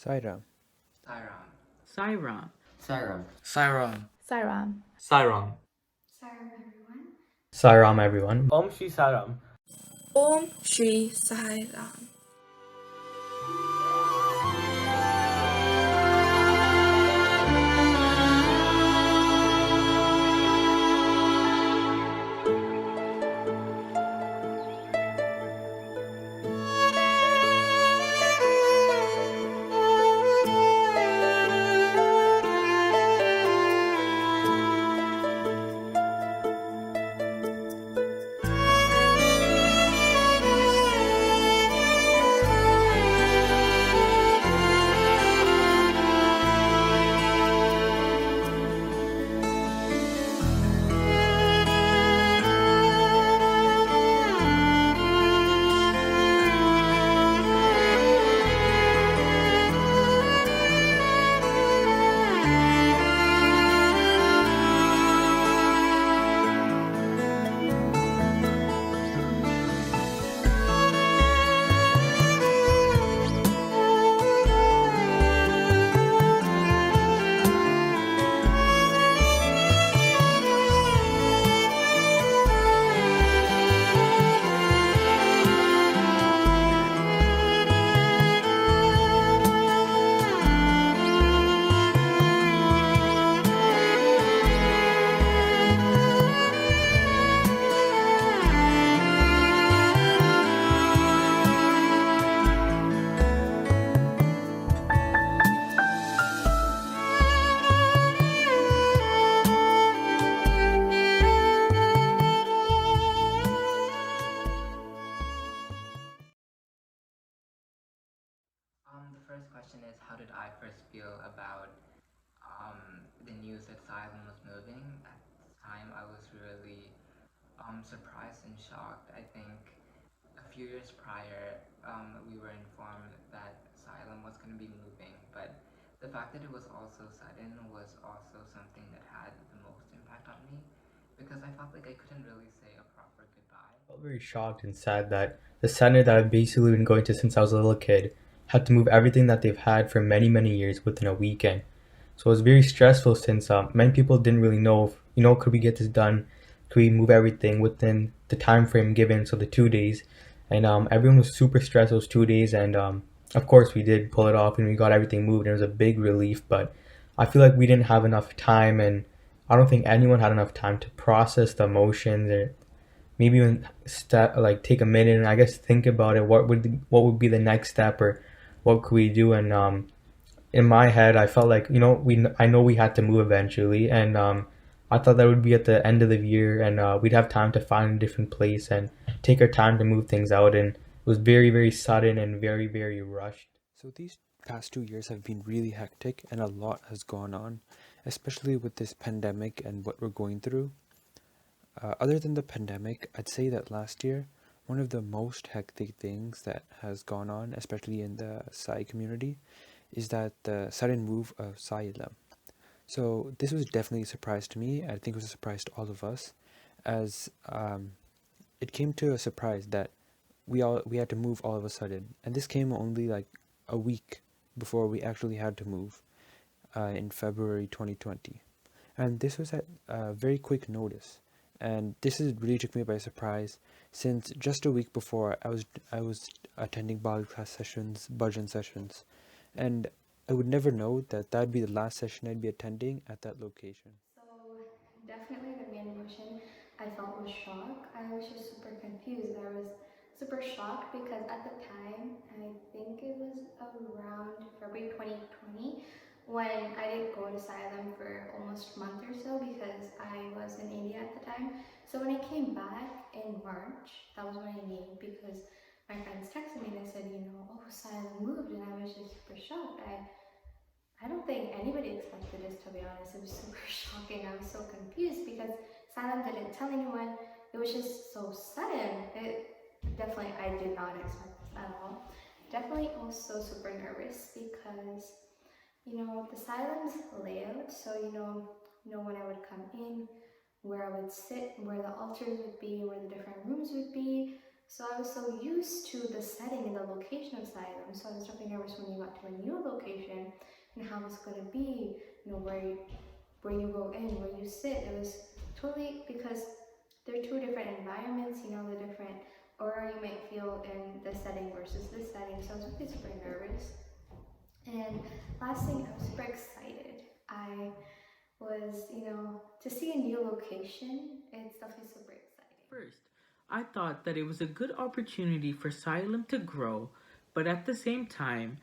Sai Ram. Sai Ram. Sai Ram. Sai Ram. Sai Ram. Sai Ram. Sai Ram. Sai Ram, everyone. Sai Ram, everyone. Om Shri Sai Ram. Om Shri Sai Ram. The first question is, how did I first feel about the news that Sai Illam was moving? At the time, I was really surprised and shocked. I think a few years prior, we were informed that Sai Illam was going to be moving, but the fact that it was all so sudden was also something that had the most impact on me, because I felt like I couldn't really say a proper goodbye. I felt very shocked and sad that the center that I've basically been going to since I was a little kid had to move everything that they've had for many, many years within a weekend. So it was very stressful since many people didn't really know if, could we get this done? Could we move everything within the time frame given, so the 2 days? And everyone was super stressed those 2 days, and of course we did pull it off and we got everything moved, and it was a big relief. But I feel like we didn't have enough time, and I don't think anyone had enough time to process the emotions, or maybe even take a minute and I guess think about it. What would be the next step, or what could we do? And in my head, I felt like I know we had to move eventually, and I thought that would be at the end of the year, and we'd have time to find a different place and take our time to move things out. And it was very, very sudden and very, very rushed. So these past 2 years have been really hectic, and a lot has gone on, especially with this pandemic and what we're going through. Other than the pandemic, I'd say that last year, one of the most hectic things that has gone on, especially in the Sai community, is that the sudden move of Sai Illam. So this was definitely a surprise to me. I think it was a surprise to all of us, as it came to a surprise that we had to move all of a sudden, and this came only like a week before we actually had to move in February 2020, and this was at very quick notice. And this really took me by surprise, since just a week before I was attending Bal Vikas sessions, bhajan sessions, and I would never know that that'd be the last session I'd be attending at that location. So definitely the main emotion I felt was shock. I was just super confused. I was super shocked because at the time, I think it was around February 2020, when I didn't go to Sai Illam for almost a month or so because I was in India at the time. So when I came back in March, that was when I knew, because my friends texted me and they said, oh, Sai Illam moved, and I was just super shocked. I don't think anybody expected this, to be honest. It was super shocking. I was so confused because Sai Illam didn't tell anyone. It was just so sudden. Definitely, I did not expect this at all. Definitely also super nervous because the Sai Illam's layout, so when I would come in, where I would sit, where the altars would be, where the different rooms would be, So I was so used to the setting and the location of Sai Illam, so I was definitely nervous when you got to a new location and how it's going to be, where you go in, where you sit. It was totally, because they're two different environments, the different aura you might feel in this setting versus this setting. So I was really super nervous. And last thing, I was super excited. I was, to see a new location, it's definitely super exciting. First, I thought that it was a good opportunity for Sai Illam to grow, but at the same time,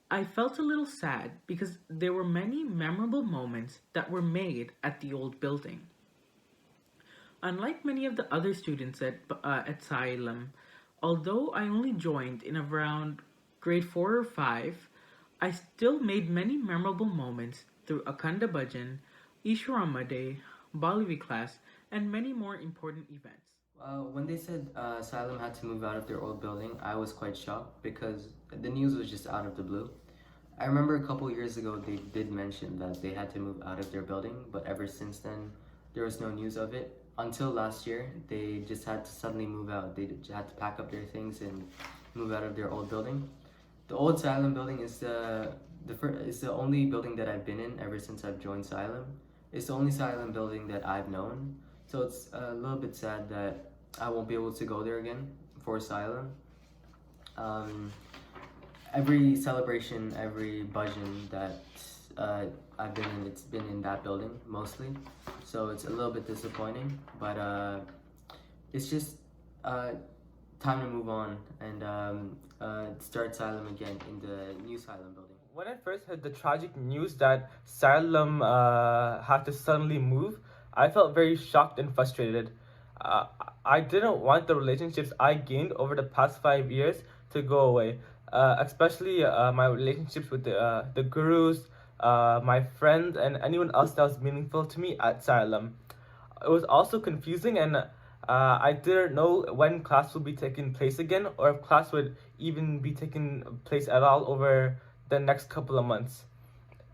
I felt a little sad because there were many memorable moments that were made at the old building. Unlike many of the other students at Sai Illam, although I only joined in around grade 4 or 5, I still made many memorable moments through Akhanda Bhajan, Easwaramma Day, Bal Vikas, and many more important events. When they said Sai Illam had to move out of their old building, I was quite shocked because the news was just out of the blue. I remember a couple years ago they did mention that they had to move out of their building, but ever since then there was no news of it. Until last year, they just had to suddenly move out. They had to pack up their things and move out of their old building. The old Sai Illam building is the only building that I've been in ever since I've joined Sai Illam. It's the only Sai Illam building that I've known. So it's a little bit sad that I won't be able to go there again for Sai Illam. Every celebration, every bhajan that I've been in, it's been in that building mostly. So it's a little bit disappointing, but it's just time to move on and start Sai Illam again in the new Sai Illam building. When I first heard the tragic news that Sai Illam had to suddenly move, I felt very shocked and frustrated. I didn't want the relationships I gained over the past 5 years to go away, especially my relationships with the gurus, my friends, and anyone else that was meaningful to me at Sai Illam. It was also confusing, and I didn't know when class would be taking place again, or if class would even be taking place at all over the next couple of months.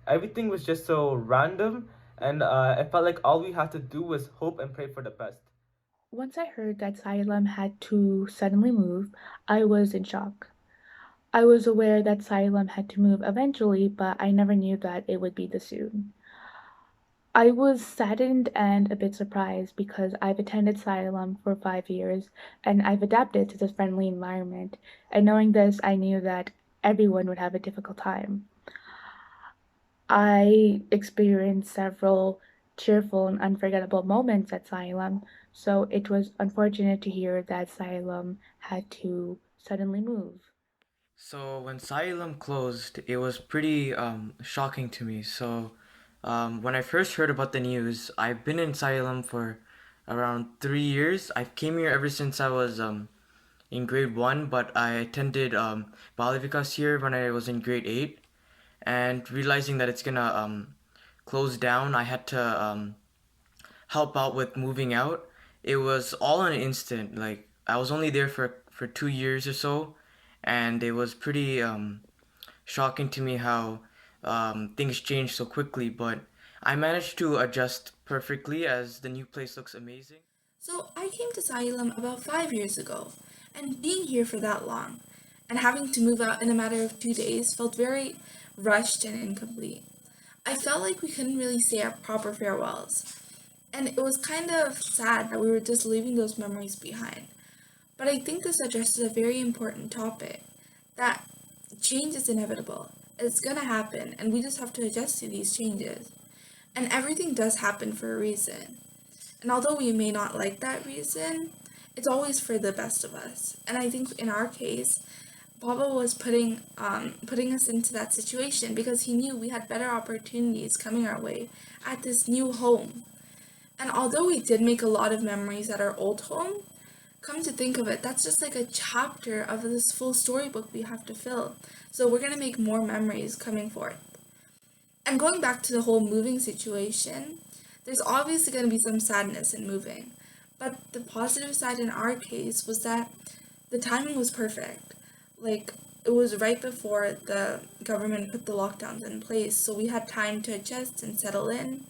Everything was just so random, and it felt like all we had to do was hope and pray for the best. Once I heard that Sai Illam had to suddenly move, I was in shock. I was aware that Sai Illam had to move eventually, but I never knew that it would be this soon. I was saddened and a bit surprised because I've attended Sai Illam for 5 years and I've adapted to this friendly environment, and knowing this, I knew that everyone would have a difficult time. I experienced several cheerful and unforgettable moments at Sai Illam, so it was unfortunate to hear that Sai Illam had to suddenly move. So when Sai Illam closed, it was pretty shocking to me. So when I first heard about the news, I've been in Sai Illam for around 3 years. I came here ever since I was in grade 1, but I attended Bal Vikas here when I was in grade 8. And realizing that it's gonna close down, I had to help out with moving out. It was all in an instant. Like I was only there for 2 years or so, and it was pretty shocking to me how things changed so quickly. But I managed to adjust perfectly as the new place looks amazing. So I came to Sai Illam about 5 years ago, and being here for that long, and having to move out in a matter of 2 days felt very rushed and incomplete. I felt like we couldn't really say our proper farewells, and it was kind of sad that we were just leaving those memories behind. But I think this addresses a very important topic, that change is inevitable. It's gonna happen, and we just have to adjust to these changes. And everything does happen for a reason. And although we may not like that reason, it's always for the best of us. And I think in our case, Baba was putting us into that situation because he knew we had better opportunities coming our way at this new home. And although we did make a lot of memories at our old home, come to think of it, that's just like a chapter of this full storybook we have to fill. So we're gonna make more memories coming forth. And going back to the whole moving situation, there's obviously going to be some sadness in moving. But the positive side in our case was that the timing was perfect. Like, it was right before the government put the lockdowns in place, so we had time to adjust and settle in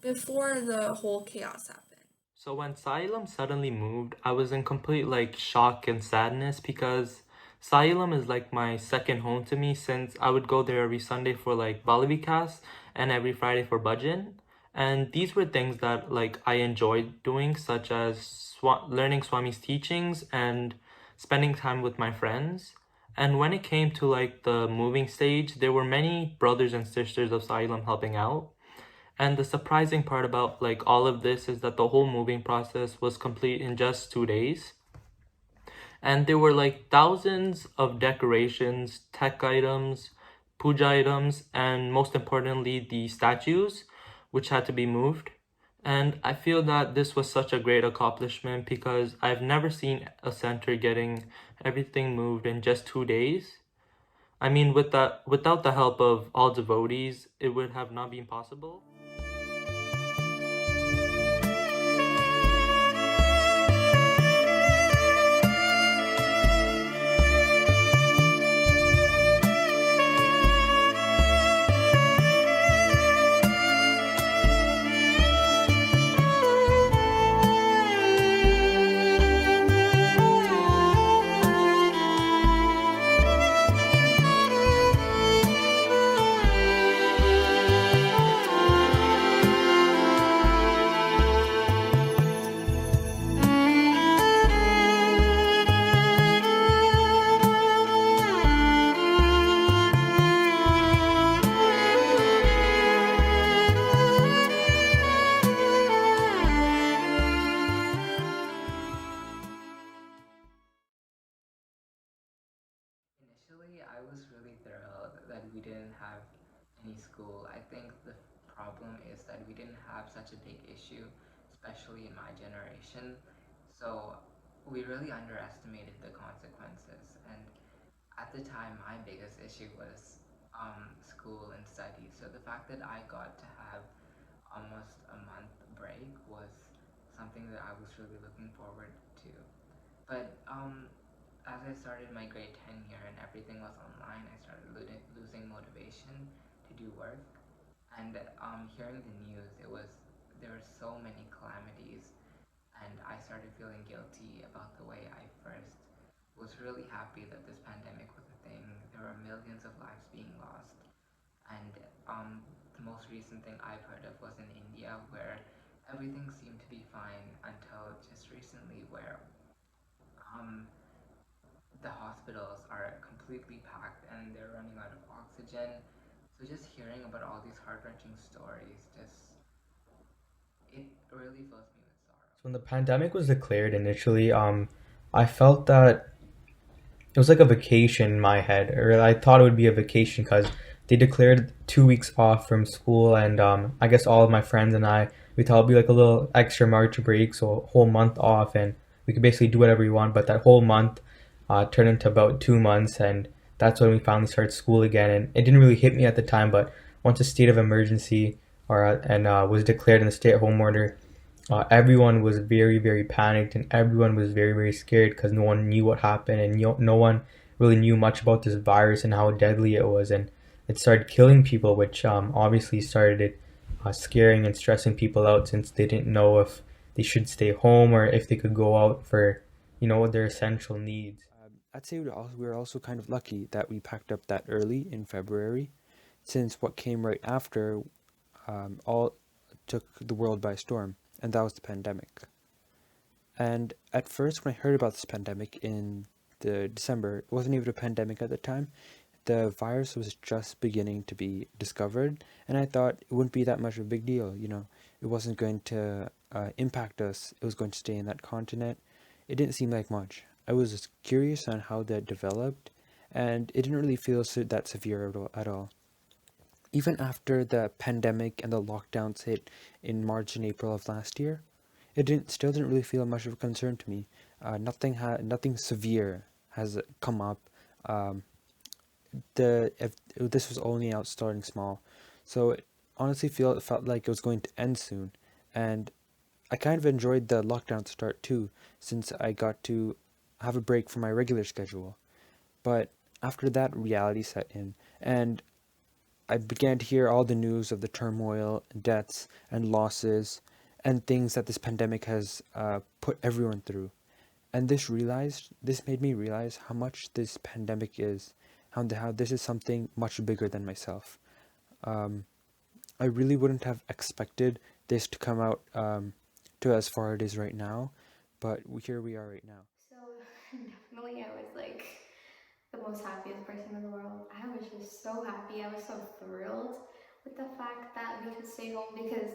before the whole chaos happened. So when Sai Illam suddenly moved, I was in complete like shock and sadness because Sai Illam is like my second home to me since I would go there every Sunday for like Bal Vikas and every Friday for Bhajan. And these were things that like I enjoyed doing, such as learning Swami's teachings and spending time with my friends. And when it came to like the moving stage, there were many brothers and sisters of Sai Illam helping out. And the surprising part about like all of this is that the whole moving process was complete in just 2 days. And there were like thousands of decorations, tech items, puja items, and most importantly, the statues, which had to be moved. And I feel that this was such a great accomplishment because I've never seen a center getting everything moved in just 2 days. I mean, without the help of all devotees, it would have not been possible. Initially, I was really thrilled that we didn't have any school. I think the problem is that we didn't have such a big issue, especially in my generation. So we really underestimated the consequences. And at the time, my biggest issue was school and study. So the fact that I got to have almost a month break was something that I was really looking forward to. But as I started my grade 10 year and everything was online, I started losing motivation to do work. And hearing the news, there were so many calamities, and I started feeling guilty about the way I first was really happy that this pandemic was a thing. There were millions of lives being lost, and the most recent thing I've heard of was in India, where everything seemed to be fine until just recently, where um, the hospitals are completely packed and they're running out of oxygen. So just hearing about all these heart-wrenching stories, just it really fills me with sorrow. So when the pandemic was declared initially, I felt that it was like a vacation in my head, or I thought it would be a vacation because they declared 2 weeks off from school, and I guess all of my friends and we thought it'd be like a little extra March break, so a whole month off, and we could basically do whatever we want. But that whole month turned into about 2 months, and that's when we finally started school again. And it didn't really hit me at the time, but once a state of emergency was declared in the stay-at-home order, everyone was very, very panicked, and everyone was very, very scared because no one knew what happened, and no one really knew much about this virus and how deadly it was, and it started killing people, which obviously started scaring and stressing people out since they didn't know if they should stay home or if they could go out for, their essential needs. I'd say we were also kind of lucky that we packed up that early in February, since what came right after all took the world by storm, and that was the pandemic. And at first, when I heard about this pandemic in the December, it wasn't even a pandemic at the time. The virus was just beginning to be discovered, and I thought it wouldn't be that much of a big deal. It wasn't going to impact us. It was going to stay in that continent. It didn't seem like much. I was just curious on how that developed, and it didn't really feel that severe at all. Even after the pandemic and the lockdowns hit in March and April of last year, it still didn't really feel much of a concern to me. Nothing severe has come up. This was only out starting small, so it honestly felt like it was going to end soon, and I kind of enjoyed the lockdown start too, since I got to have a break from my regular schedule. But after that, reality set in, and I began to hear all the news of the turmoil, deaths, and losses, and things that this pandemic has put everyone through. And this made me realize how much this pandemic is, how this is something much bigger than myself. Um, I really wouldn't have expected this to come out to as far it is right now, but here we are right now. So definitely I was like the most happiest person in the world. I was just so happy. I was so thrilled with the fact that we could stay home because,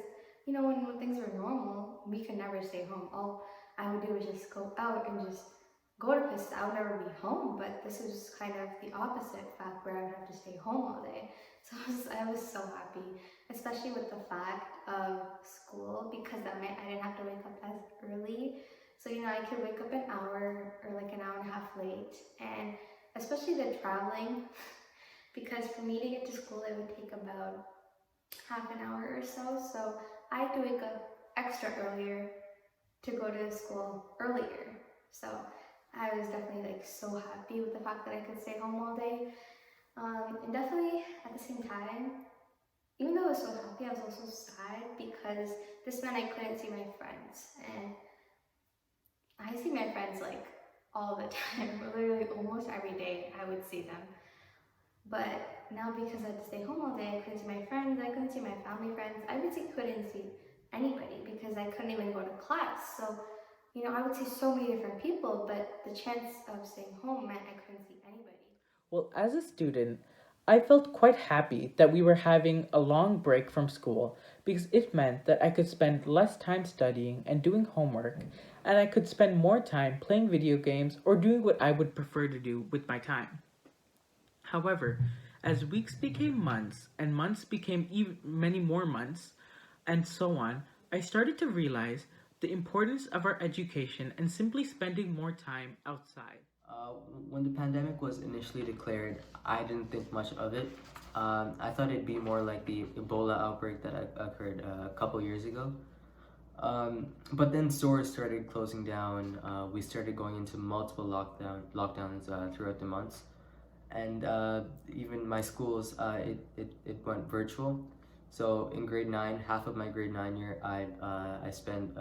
you know, when things were normal, we could never stay home. All I would do was just go out and just go to places. I would never be home, but this is kind of the opposite fact where I would have to stay home all day. So I was so happy, especially with the fact of school because that meant I didn't have to wake up as early. So, you know, I could wake up an hour or like an hour and a half late, and especially the traveling, because for me to get to school it would take about half an hour or so. So I had to wake up extra earlier to go to school earlier. So I was definitely like so happy with the fact that I could stay home all day. And definitely at the same time, even though I was so happy, I was also sad because this meant I couldn't see my friends. And I see my friends like all the time, literally almost every day I would see them. But now because I had to stay home all day, I couldn't see my friends, I couldn't see my family friends, I basically couldn't see anybody because I couldn't even go to class. So, you know, I would see so many different people, but the chance of staying home meant I couldn't see anybody. Well, as a student, I felt quite happy that we were having a long break from school because it meant that I could spend less time studying and doing homework, and I could spend more time playing video games or doing what I would prefer to do with my time. However, as weeks became months and months became even many more months, and so on, I started to realize the importance of our education and simply spending more time outside. Uh, when the pandemic was initially declared, I didn't think much of it. I thought it'd be more like the Ebola outbreak that occurred a couple years ago. But then stores started closing down. We started going into multiple lockdowns throughout the months, and even my schools, it went virtual. So in grade nine, half of my grade nine year, I spent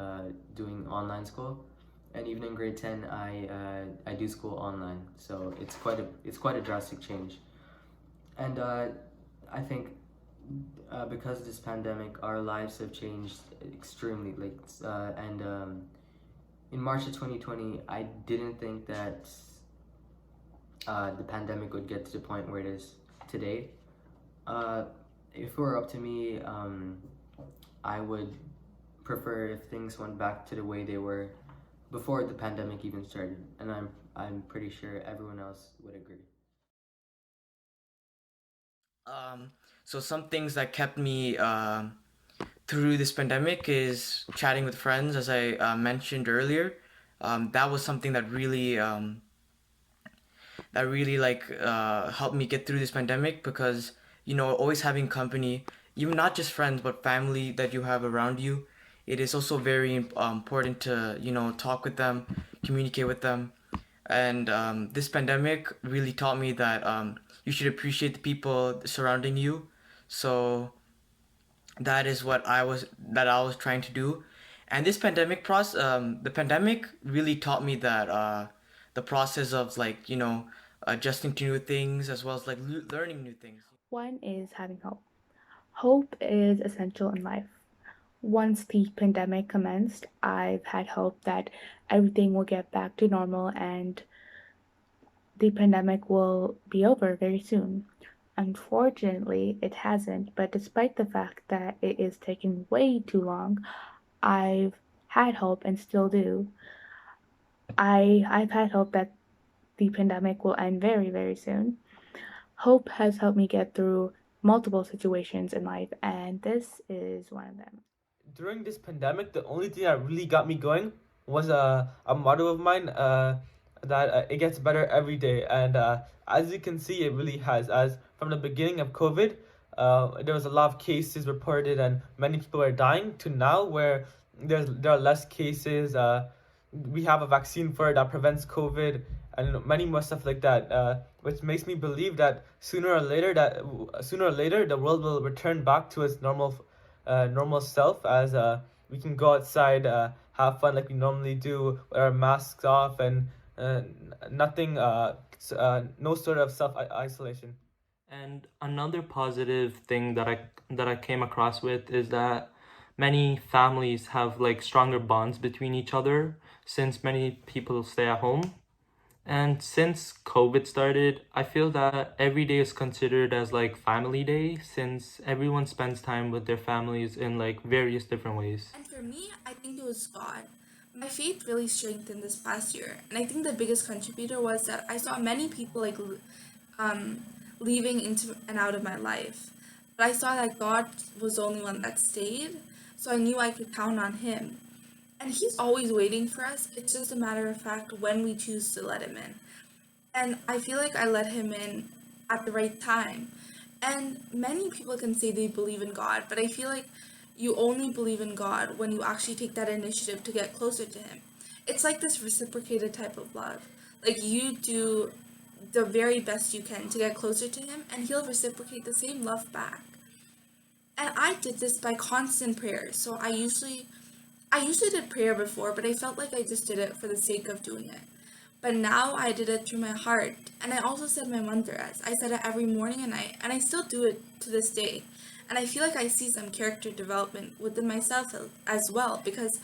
doing online school, and even in grade 10 I do school online, so it's quite a drastic change. And I think because of this pandemic our lives have changed extremely, like and in March of 2020 I didn't think that the pandemic would get to the point where it is today. uh, if it were up to me, I would prefer if things went back to the way they were before the pandemic even started, and I'm pretty sure everyone else would agree. So some things that kept me through this pandemic is chatting with friends, as I mentioned earlier. That was something that really helped me get through this pandemic because always having company, even not just friends but family that you have around you, it is also very important to talk with them, communicate with them. And this pandemic really taught me that you should appreciate the people surrounding you. So that is what I was trying to do. And this the pandemic really taught me that the process of adjusting to new things as well as learning new things. One is having hope. Hope is essential in life. Once the pandemic commenced, I've had hope that everything will get back to normal and the pandemic will be over very soon. Unfortunately, it hasn't, but despite the fact that it is taking way too long, I've had hope and still do. I've had hope that the pandemic will end very, very soon. Hope has helped me get through multiple situations in life, and this is one of them. During this pandemic, the only thing that really got me going was a motto of mine, that it gets better every day. And as you can see, it really has. As from the beginning of COVID, there was a lot of cases reported and many people are dying, to now where there are less cases. We have a vaccine for it that prevents COVID and many more stuff like that, which makes me believe that sooner or later the world will return back to its normal self, as we can go outside, have fun like we normally do, with our masks off, and nothing, no sort of self isolation. And another positive thing that I came across with is that many families have like stronger bonds between each other since many people stay at home. And since COVID started, I feel that every day is considered as like family day since everyone spends time with their families in like various different ways. And for me, I think it was God. My faith really strengthened this past year, and I think the biggest contributor was that I saw many people um, leaving into and out of my life. But I saw that God was the only one that stayed, so I knew I could count on Him. And He's always waiting for us. It's just a matter of fact when we choose to let Him in. And I feel like I let Him in at the right time. And many people can say they believe in God, but I feel like you only believe in God when you actually take that initiative to get closer to Him. It's like this reciprocated type of love. Like you do the very best you can to get closer to Him, and He'll reciprocate the same love back. And I did this by constant prayer. So I usually did prayer before, but I felt like I just did it for the sake of doing it. But now I did it through my heart, and I also said my mantras. I said it every morning and night, and I still do it to this day. And I feel like I see some character development within myself as well, because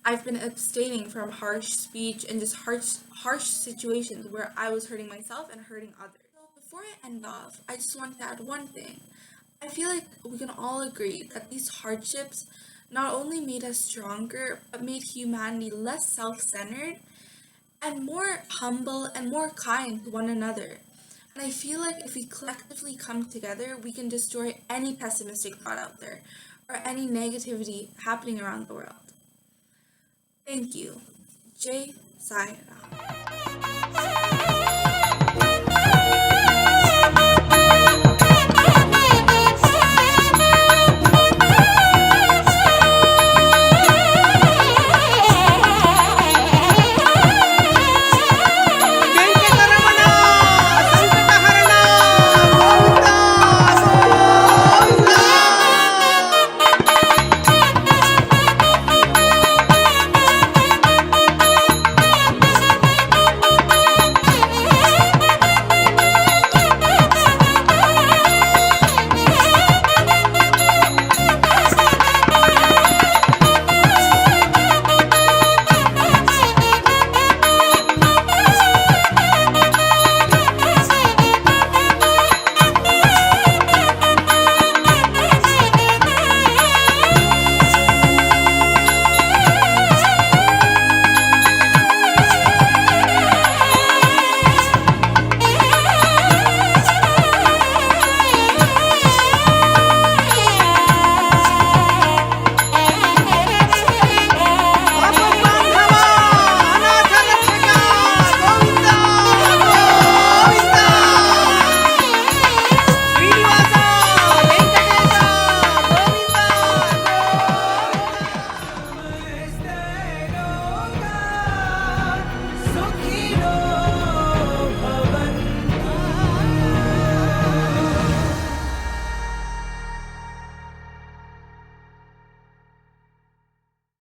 I've been abstaining from harsh speech and just harsh situations where I was hurting myself and hurting others. So before I end off, I just want to add one thing. I feel like we can all agree that these hardships not only made us stronger, but made humanity less self-centered and more humble and more kind to one another. And I feel like if we collectively come together, we can destroy any pessimistic thought out there or any negativity happening around the world. Thank you. Jai Sai Ram.